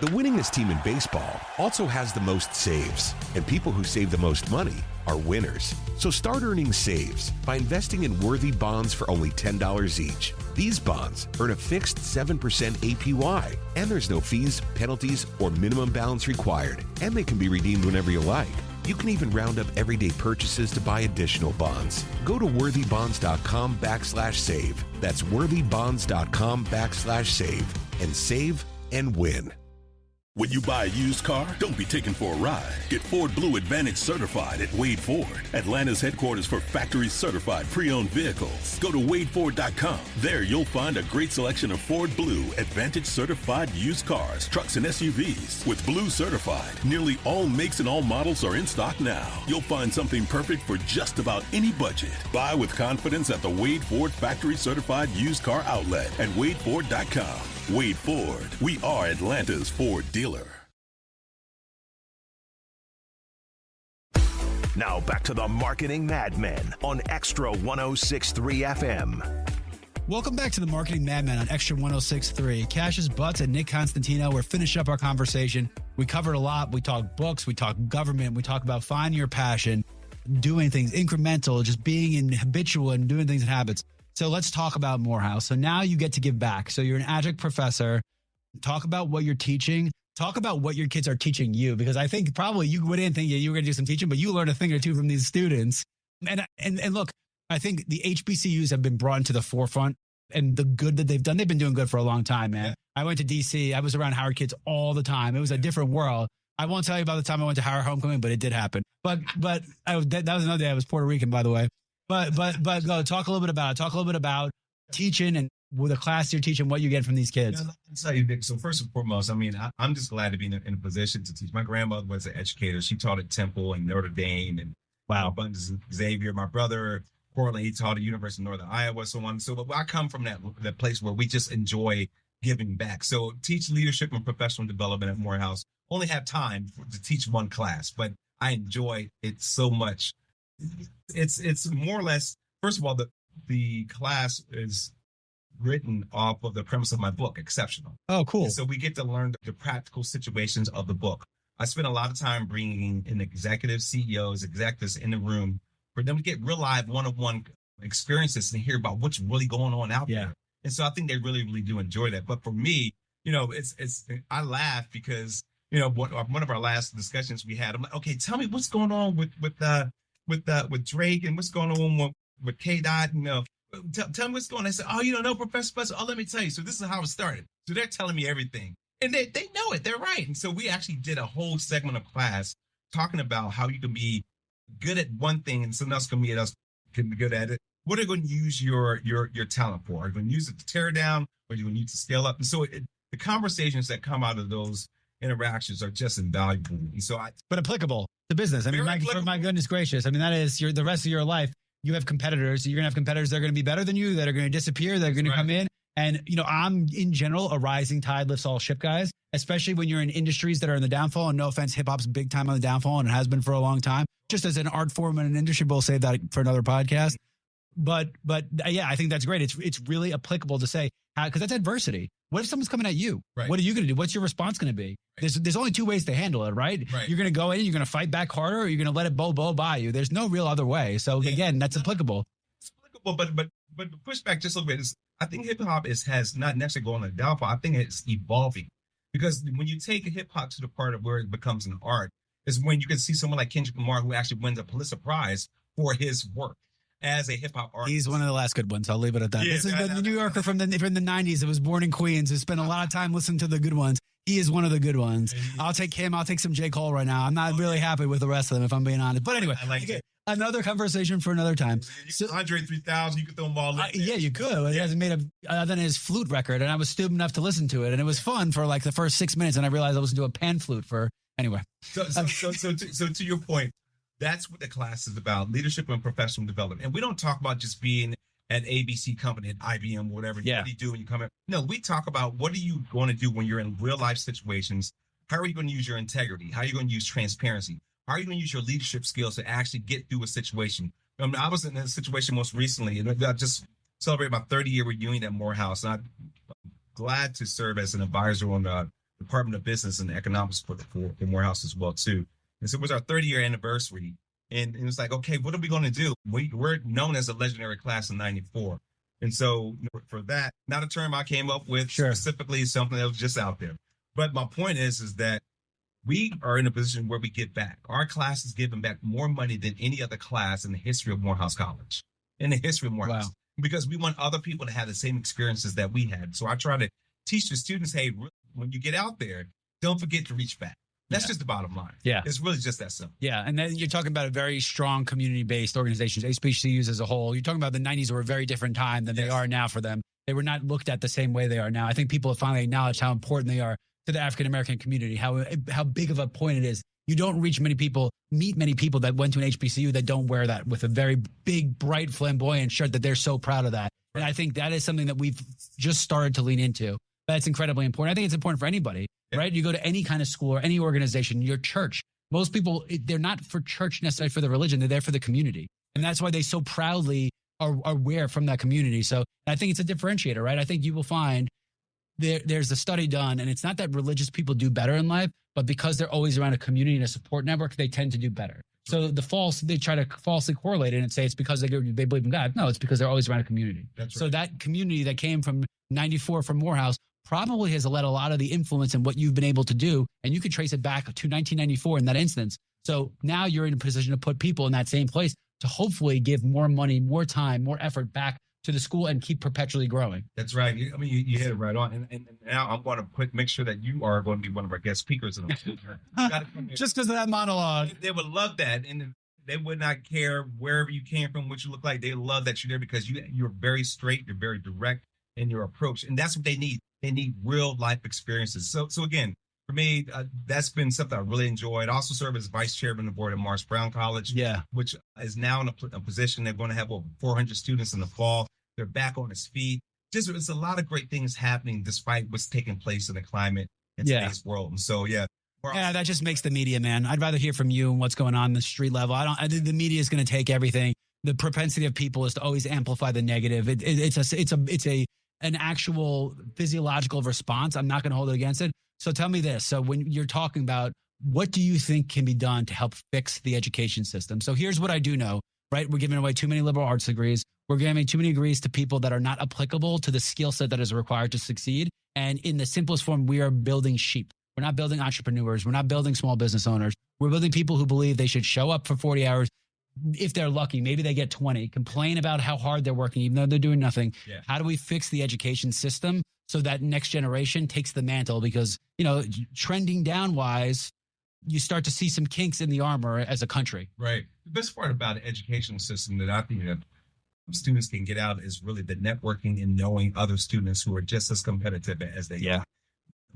The winningest team in baseball also has the most saves, and people who save the most money are winners. So start earning saves by investing in worthy bonds for only $10 each. These bonds earn a fixed 7% APY, and there's no fees, penalties, or minimum balance required, and they can be redeemed whenever you like. You can even round up everyday purchases to buy additional bonds. Go to worthybonds.com/save. That's worthybonds.com/save and save and win. When you buy a used car, don't be taken for a ride. Get Ford Blue Advantage certified at Wade Ford, Atlanta's headquarters for factory certified pre-owned vehicles. Go to wadeford.com. There you'll find a great selection of Ford Blue Advantage certified used cars, trucks, and SUVs. With Blue certified, nearly all makes and all models are in stock now. You'll find something perfect for just about any budget. Buy with confidence at the Wade Ford factory certified used car outlet at wadeford.com. Wade Ford, we are Atlanta's Ford dealer. Now back to the Marketing Madmen on Extra 106.3 FM. Welcome back to the Marketing Madmen on Extra 106.3. Cassius Butts and Nick Constantino. We're finishing up our conversation. We covered a lot. We talked books. We talked government. We talked about finding your passion, doing things incremental, just being in habitual and doing things in habits. So let's talk about Morehouse. So now you get to give back. So you're an adjunct professor. Talk about what you're teaching. Talk about what your kids are teaching you, because I think probably you wouldn't think you were going to do some teaching, but you learned a thing or two from these students. And look, I think the HBCUs have been brought into the forefront, and the good that they've done. They've been doing good for a long time, man. Yeah. I went to DC. I was around Howard kids all the time. It was a different world. I won't tell you about the time I went to Howard homecoming, but it did happen. But that was another day. I was Puerto Rican, by the way. But go talk a little bit about it. Talk a little bit about teaching and with the class you're teaching, what you get from these kids? I'll tell you, Nick. So first and foremost, I mean, I'm just glad to be in a position to teach. My grandmother was an educator. She taught at Temple and Notre Dame and Xavier. My brother, Portland, he taught at University of Northern Iowa, so on. So I come from that place where we just enjoy giving back. So teach leadership and professional development at Morehouse. Only have time to teach one class, but I enjoy it so much. It's more or less, first of all, the class is written off of the premise of my book, Exceptional. Oh, cool. And so we get to learn the practical situations of the book. I spent a lot of time bringing in executives, CEOs, executives in the room for them to get real live one-on-one experiences and hear about what's really going on out there. And so I think they really, really do enjoy that. But for me, I laugh because, one of our last discussions we had, I'm like, okay, tell me what's going on with Drake and what's going on with K-Dot, tell me what's going on. I said, oh, you don't know Professor Butts? Oh, let me tell you. So this is how it started. So they're telling me everything. And they know it. They're right. And so we actually did a whole segment of class talking about how you can be good at one thing and someone else can be good at it. What are you going to use your talent for? Are you going to use it to tear down, or are you going to use it to scale up? And so the conversations that come out of those interactions are just invaluable. And so but applicable to business. I mean, for my goodness gracious. I mean, that is the rest of your life. You have competitors. You're going to have competitors that are going to be better than you, that are going to disappear, that are going to come in. And, I'm in general a rising tide lifts all ship, guys, especially when you're in industries that are in the downfall. And no offense, hip hop's big time on the downfall, and it has been for a long time. Just as an art form and an industry, we'll save that for another podcast. But yeah, I think that's great. It's really applicable to say, because that's adversity. What if someone's coming at you? Right. What are you going to do? What's your response going to be? Right. There's only two ways to handle it, right? You're going to go in, you're going to fight back harder, or you're going to let it blow by you. There's no real other way. So again, that's applicable. It's applicable, but the pushback just a little bit is, I think hip hop has not necessarily gone on a downfall. I think it's evolving, because when you take hip hop to the part of where it becomes an art, is when you can see someone like Kendrick Lamar, who actually wins a Pulitzer Prize for his work as a hip hop artist. He's one of the last good ones. I'll leave it at that. This is the New Yorker from the 90s. It was born in Queens. Who spent a lot of time listening to the good ones. He is one of the good ones. I'll take him. I'll take some J. Cole right now. I'm not really happy with the rest of them, if I'm being honest. But anyway, I like it. Another conversation for another time. Andre 3000, you could throw them all in. Yeah, you could. He hasn't made other than his flute record, and I was stupid enough to listen to it, and it was fun for like the first 6 minutes, and I realized I listened to a pan flute for anyway. So to your point, that's what the class is about: leadership and professional development. And we don't talk about just being at ABC company, at IBM, whatever. What do you do when you come in? No, we talk about what are you going to do when you're in real life situations. How are you going to use your integrity? How are you going to use transparency? How are you going to use your leadership skills to actually get through a situation? I was in a situation most recently, and I just celebrated my 30-year reunion at Morehouse. And I'm glad to serve as an advisor on the Department of Business and Economics for Morehouse as well, too. And so it was our 30-year anniversary. And it was like, okay, what are we going to do? We're known as a legendary class of 94. And so for that, not a term I came up with specifically, something that was just out there. But my point is that we are in a position where we give back. Our class is giving back more money than any other class in the history of Morehouse College, in the history of Morehouse, because we want other people to have the same experiences that we had. So I try to teach the students, hey, when you get out there, don't forget to reach back. That's just the bottom line. Yeah. It's really just that simple. Yeah. And then you're talking about a very strong community-based organizations, HBCUs as a whole. You're talking about the 90s were a very different time than they are now for them. They were not looked at the same way they are now. I think people have finally acknowledged how important they are to the African-American community, how big of a point it is. You don't meet many people that went to an HBCU that don't wear that with a very big, bright, flamboyant shirt that they're so proud of that. And I think that is something that we've just started to lean into. That's incredibly important. I think it's important for anybody, right? You go to any kind of school or any organization, your church. Most people, they're not for church necessarily for the religion. They're there for the community. And that's why they so proudly are wear from that community. So I think it's a differentiator, right? I think you will find there's a study done, and it's not that religious people do better in life, but because they're always around a community and a support network, they tend to do better. So they try to falsely correlate it and say it's because they believe in God. No, it's because they're always around a community. That's right. So that community that came from 94 from Morehouse probably has led a lot of the influence in what you've been able to do. And you could trace it back to 1994 in that instance. So now you're in a position to put people in that same place to hopefully give more money, more time, more effort back to the school and keep perpetually growing. That's right. I mean, you hit it right on. And now I'm going to make sure that you are going to be one of our guest speakers. Just because of that monologue. They would love that. And they would not care wherever you came from, what you look like. They love that you're there because you're very straight. You're very direct. in your approach. And that's what they need. They need real life experiences. So again, for me, that's been something I really enjoyed. I also serve as vice chairman of the board at Morris Brown College, which is now in a position. They're going to have over 400 students in the fall. They're back on its feet. Just it's a lot of great things happening despite what's taking place in the climate in today's world. And so, that just makes the media, man. I'd rather hear from you and what's going on in the street level. I think the media is going to take everything. The propensity of people is to always amplify the negative. It's an actual physiological response. I'm not going to hold it against it. So tell me this. So when you're talking about what do you think can be done to help fix the education system? So here's what I do know, right? We're giving away too many liberal arts degrees. We're giving too many degrees to people that are not applicable to the skill set that is required to succeed. And in the simplest form, we are building sheep. We're not building entrepreneurs. We're not building small business owners. We're building people who believe they should show up for 40 hours. If they're lucky, maybe they get 20, complain about how hard they're working, even though they're doing nothing. Yeah. How do we fix the education system so that next generation takes the mantle? Because, trending down wise, you start to see some kinks in the armor as a country. Right. The best part about the educational system that I think that students can get out is really the networking and knowing other students who are just as competitive as they are.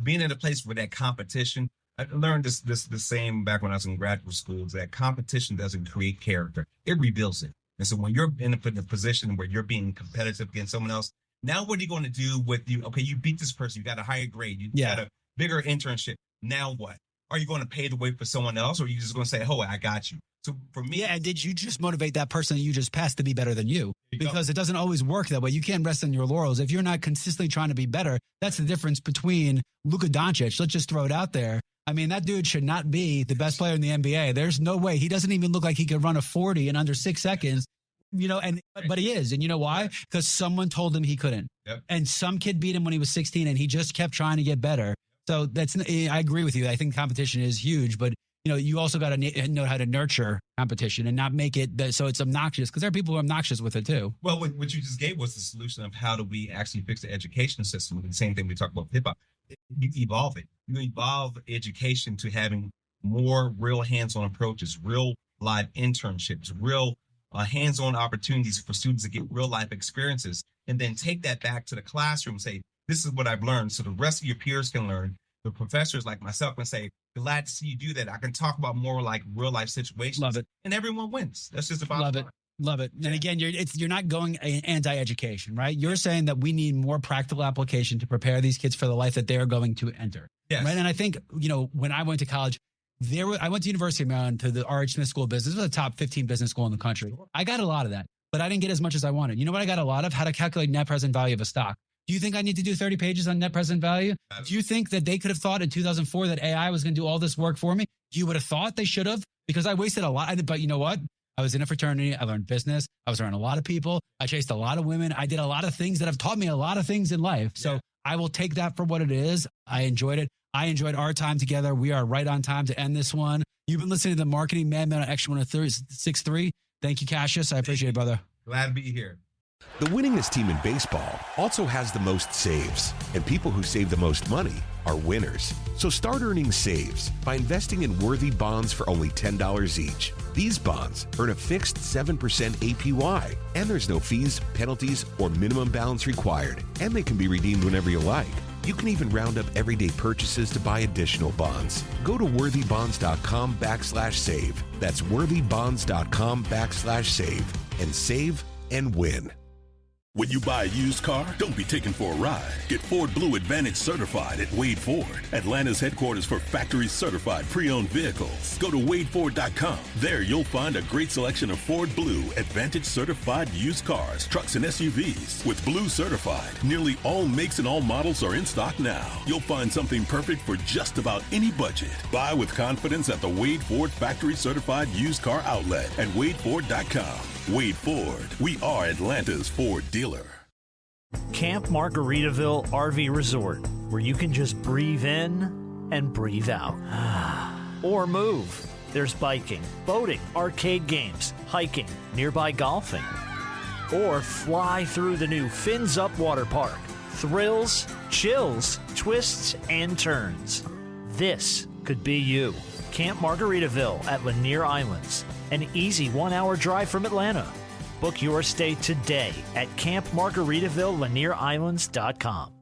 Being in a place where that competition, I learned this the same back when I was in graduate school, is that competition doesn't create character. It rebuilds it. And so when you're in a position where you're being competitive against someone else, now what are you going to do with you? Okay, you beat this person. You got a higher grade. You got a bigger internship. Now what? Are you going to pay the way for someone else? Or are you just going to say, oh, I got you? So for me. Yeah, and did you just motivate that person that you just passed to be better than you? Because it doesn't always work that way. You can't rest on your laurels. If you're not consistently trying to be better, that's the difference between Luka Doncic. Let's just throw it out there. I mean, that dude should not be the best player in the NBA. There's no way. He doesn't even look like he could run a 40 in under 6 seconds, but he is. And you know why? Because someone told him he couldn't. Yep. And some kid beat him when he was 16 and he just kept trying to get better. So I agree with you. I think competition is huge, but you also got to know how to nurture competition and not make it so it's obnoxious, because there are people who are obnoxious with it too. Well, what you just gave was the solution of how do we actually fix the education system. The same thing we talk about hip hop. You evolve it. You evolve education to having more real hands-on approaches, real live internships, real hands-on opportunities for students to get real life experiences, and then take that back to the classroom and say, this is what I've learned. So the rest of your peers can learn. The professors like myself can say, glad to see you do that. I can talk about more like real life situations. Love it. And everyone wins. That's just about it. Love it. And again, you're not going anti-education, right? You're saying that we need more practical application to prepare these kids for the life that they're going to enter. Yes. Right. And I think, when I went to college, I went to University of Maryland to the R.H. Smith School of Business. It was the top 15 business school in the country. I got a lot of that, but I didn't get as much as I wanted. You know what I got a lot of? How to calculate net present value of a stock. Do you think I need to do 30 pages on net present value? Do you think that they could have thought in 2004 that AI was going to do all this work for me? You would have thought they should have, because I wasted a lot. But you know what? I was in a fraternity. I learned business. I was around a lot of people. I chased a lot of women. I did a lot of things that have taught me a lot of things in life. So I will take that for what it is. I enjoyed it. I enjoyed our time together. We are right on time to end this one. You've been listening to the Marketing Madman on Action 106.3. Thank you, Cassius. I appreciate it, brother. Glad to be here. The winningest team in baseball also has the most saves, and people who save the most money are winners. So start earning saves by investing in worthy bonds for only $10 each. These bonds earn a fixed 7% APY, and there's no fees, penalties, or minimum balance required, and they can be redeemed whenever you like. You can even round up everyday purchases to buy additional bonds. Go to worthybonds.com/save. That's worthybonds.com/save and save and win. When you buy a used car, don't be taken for a ride. Get Ford Blue Advantage certified at Wade Ford, Atlanta's headquarters for factory certified pre-owned vehicles. Go to wadeford.com. There you'll find a great selection of Ford Blue Advantage certified used cars, trucks, and SUVs. With Blue certified, nearly all makes and all models are in stock now. You'll find something perfect for just about any budget. Buy with confidence at the Wade Ford factory certified used car outlet at wadeford.com. Wade Ford, we are Atlanta's Ford dealer. Camp Margaritaville RV Resort, where you can just breathe in and breathe out. Or move. There's biking, boating, arcade games, hiking, nearby golfing. Or fly through the new Fins Up Water Park. Thrills, chills, twists, and turns. This could be you. Camp Margaritaville at Lanier Islands. An easy 1-hour drive from Atlanta. Book your stay today at Camp Margaritaville, LanierIslands.com.